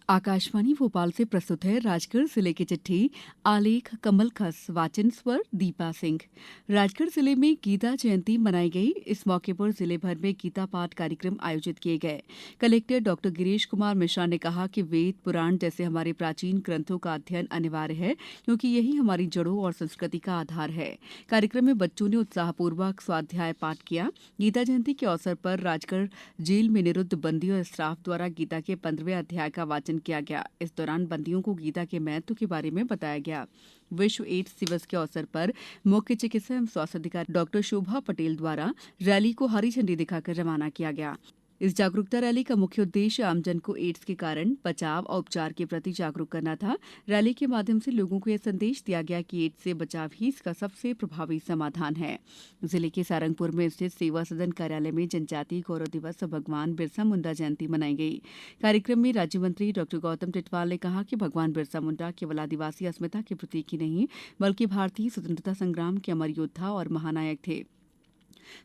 आकाशवाणी भोपाल से प्रस्तुत है राजगढ़ जिले की चिट्ठी। आलेख कमल खस, वाचन स्वर दीपा सिंह। राजगढ़ जिले में गीता जयंती मनाई गई। इस मौके पर जिले भर में गीता पाठ कार्यक्रम आयोजित किए गए। कलेक्टर डॉक्टर गिरीश कुमार मिश्रा ने कहा कि वेद पुराण जैसे हमारे प्राचीन ग्रंथों का अध्ययन अनिवार्य है, क्योंकि यही हमारी जड़ों और संस्कृति का आधार है। कार्यक्रम में बच्चों ने उत्साहपूर्वक स्वाध्याय पाठ किया। गीता जयंती के अवसर पर राजगढ़ जेल में निरुद्ध बंदी और स्टाफ द्वारा गीता के 15वें अध्याय का वाचन किया गया। इस दौरान बंदियों को गीता के महत्व के बारे में बताया गया। विश्व एड्स दिवस के अवसर पर मुख्य चिकित्सा एवं स्वास्थ्य अधिकारी डॉक्टर शोभा पटेल द्वारा रैली को हरी झंडी दिखाकर रवाना किया गया। इस जागरूकता रैली का मुख्य उद्देश्य आमजन को एड्स के कारण, बचाव और उपचार के प्रति जागरूक करना था। रैली के माध्यम से लोगों को यह संदेश दिया गया कि एड्स से बचाव ही इसका सबसे प्रभावी समाधान है। जिले के सारंगपुर में स्थित सेवा सदन कार्यालय में जनजातीय गौरव दिवस और भगवान बिरसा मुंडा जयंती मनाई गई। कार्यक्रम में राज्य मंत्री डॉक्टर गौतम टिटवाल ने कहा कि भगवान बिरसा मुंडा केवल आदिवासी अस्मिता के प्रतीक ही नहीं, बल्कि भारतीय स्वतंत्रता संग्राम के अमर योद्धा और महानायक थे।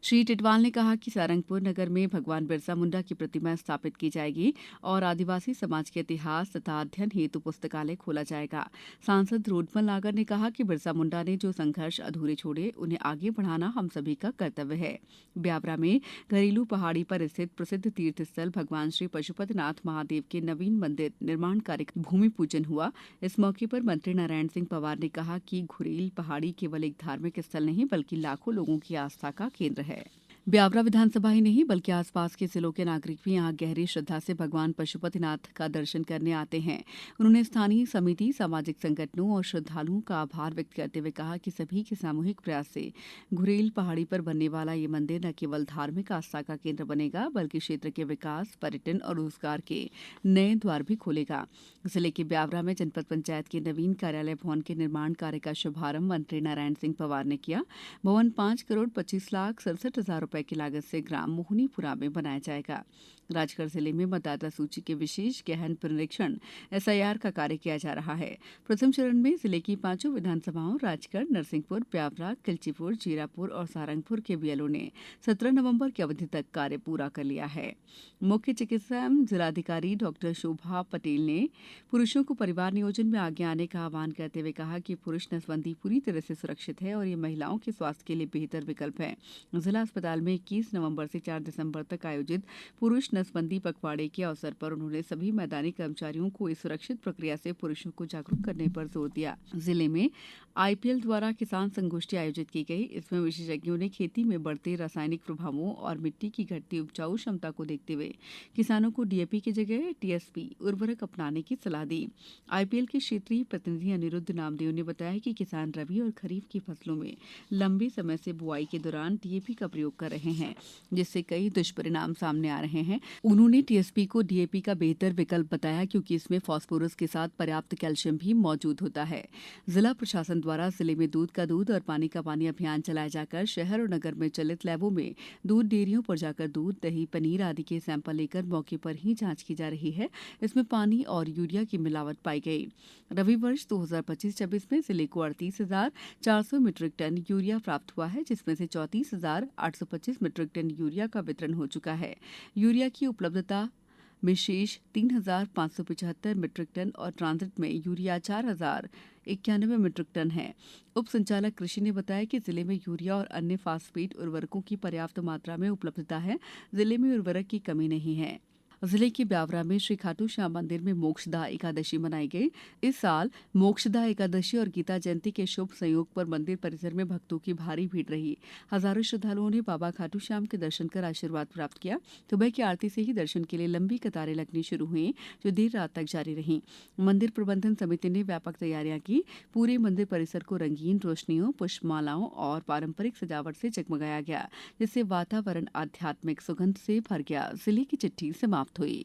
श्री टिटवाल ने कहा कि सारंगपुर नगर में भगवान बिरसा मुंडा की प्रतिमा स्थापित की जाएगी और आदिवासी समाज के इतिहास तथा अध्ययन हेतु पुस्तकालय खोला जाएगा। सांसद रोडमल नागर ने कहा कि बिरसा मुंडा ने जो संघर्ष अधूरे छोड़े, उन्हें आगे बढ़ाना हम सभी का कर्तव्य है। ब्यावरा में घरेलू पहाड़ी पर स्थित प्रसिद्ध तीर्थ स्थल भगवान श्री पशुपतिनाथ महादेव के नवीन मंदिर निर्माण कार्य का भूमि पूजन हुआ। इस मौके पर मंत्री नारायण सिंह पवार ने कहा कि घुरेल पहाड़ी केवल एक धार्मिक स्थल नहीं, बल्कि लाखों लोगों की आस्था का केंद्र है। ब्यावरा विधानसभा ही नहीं, बल्कि आसपास के जिलों के नागरिक भी यहां गहरी श्रद्धा से भगवान पशुपतिनाथ का दर्शन करने आते हैं। उन्होंने स्थानीय समिति, सामाजिक संगठनों और श्रद्धालुओं का आभार व्यक्त करते हुए कहा कि सभी के सामूहिक प्रयास से घुरेल पहाड़ी पर बनने वाला ये मंदिर न केवल धार्मिक आस्था का केंद्र बनेगा, बल्कि क्षेत्र के विकास, पर्यटन और रोजगार के नए द्वार भी खोलेगा। जिले के ब्यावरा में जनपद पंचायत के नवीन कार्यालय भवन के निर्माण कार्य का शुभारंभ मंत्री नारायण सिंह पवार ने किया। भवन 5,25,67,000 रुपए की लागत से ग्राम मोहनीपुरा में बनाया जाएगा। राजगढ़ जिले में मतदाता सूची के विशेष गहन पुनरीक्षण एसआईआर का कार्य किया जा रहा है। प्रथम चरण में जिले की 5 विधानसभाओं राजगढ़, नरसिंहपुर, ब्यावरा, किलचीपुर, जीरापुर और सारंगपुर के बीएलओ ने 17 नवंबर की अवधि तक कार्य पूरा कर लिया है। मुख्य चिकित्सा एवं जिलाधिकारी डॉक्टर शोभा पटेल ने पुरुषों को परिवार नियोजन में आगे आने का आह्वान करते हुए कहा कि पुरुष नसबंदी पूरी तरह से सुरक्षित है और ये महिलाओं के स्वास्थ्य के लिए बेहतर विकल्प है। जिला अस्पताल में 21 नवंबर से 4 दिसंबर तक आयोजित पुरुष नसबंदी पखवाड़े के अवसर पर उन्होंने सभी मैदानी कर्मचारियों को इस सुरक्षित प्रक्रिया से पुरुषों को जागरूक करने पर जोर दिया। जिले में आईपीएल द्वारा किसान संगोष्ठी आयोजित की गई। इसमें विशेषज्ञों ने खेती में बढ़ते रासायनिक प्रभावों और मिट्टी की घटती उपजाऊ क्षमता को देखते हुए किसानों को डीएपी की जगह टीएसपी उर्वरक अपनाने की सलाह दी। आईपीएल के क्षेत्रीय प्रतिनिधि अनिरुद्ध नामदेव ने बताया कि किसान रबी और खरीफ की फसलों में लंबे समय से बुआई के दौरान टीएपी का प्रयोग कर रहे हैं, जिससे कई दुष्परिणाम सामने आ रहे हैं। उन्होंने टीएसपी को डीएपी का बेहतर विकल्प बताया, क्योंकि इसमें फास्फोरस के साथ पर्याप्त कैल्शियम भी मौजूद होता है। जिला प्रशासन द्वारा जिले में दूध का दूध और पानी का पानी अभियान चलाया जाकर शहर और नगर में चलित लैबों में दूध डेयरियों पर जाकर दूध, दही, पनीर आदि के सैंपल लेकर मौके पर ही जांच की जा रही है। इसमें पानी और यूरिया की मिलावट पाई गई। रबी वर्ष 2025-26 में जिले को 38,400 मीट्रिक टन यूरिया प्राप्त हुआ है, जिसमें से 34,825 मीट्रिक टन यूरिया का वितरण हो चुका है। यूरिया की उपलब्धता में शेष 3,575 मीट्रिक टन और ट्रांजिट में यूरिया 4,091 मीट्रिक टन है। उप संचालक कृषि ने बताया कि जिले में यूरिया और अन्य फास्फेट उर्वरकों की पर्याप्त मात्रा में उपलब्धता है। जिले में उर्वरक की कमी नहीं है। जिले के ब्यावरा में श्री खाटू श्याम मंदिर में मोक्षदा एकादशी मनाई गई। इस साल मोक्षदा एकादशी और गीता जयंती के शुभ संयोग पर मंदिर परिसर में भक्तों की भारी भीड़ रही। हजारों श्रद्धालुओं ने बाबा खाटू श्याम के दर्शन कर आशीर्वाद प्राप्त किया। सुबह की आरती से ही दर्शन के लिए लंबी कतारें लगनी शुरू हुई, जो देर रात तक जारी रही। मंदिर प्रबंधन समिति ने व्यापक तैयारियां की। पूरे मंदिर परिसर को रंगीन रोशनियों, पुष्पमालाओं और पारंपरिक सजावट से जगमगाया गया, जिससे वातावरण आध्यात्मिक सुगंध से भर गया। जिले की चिट्ठी समाप्त हुई।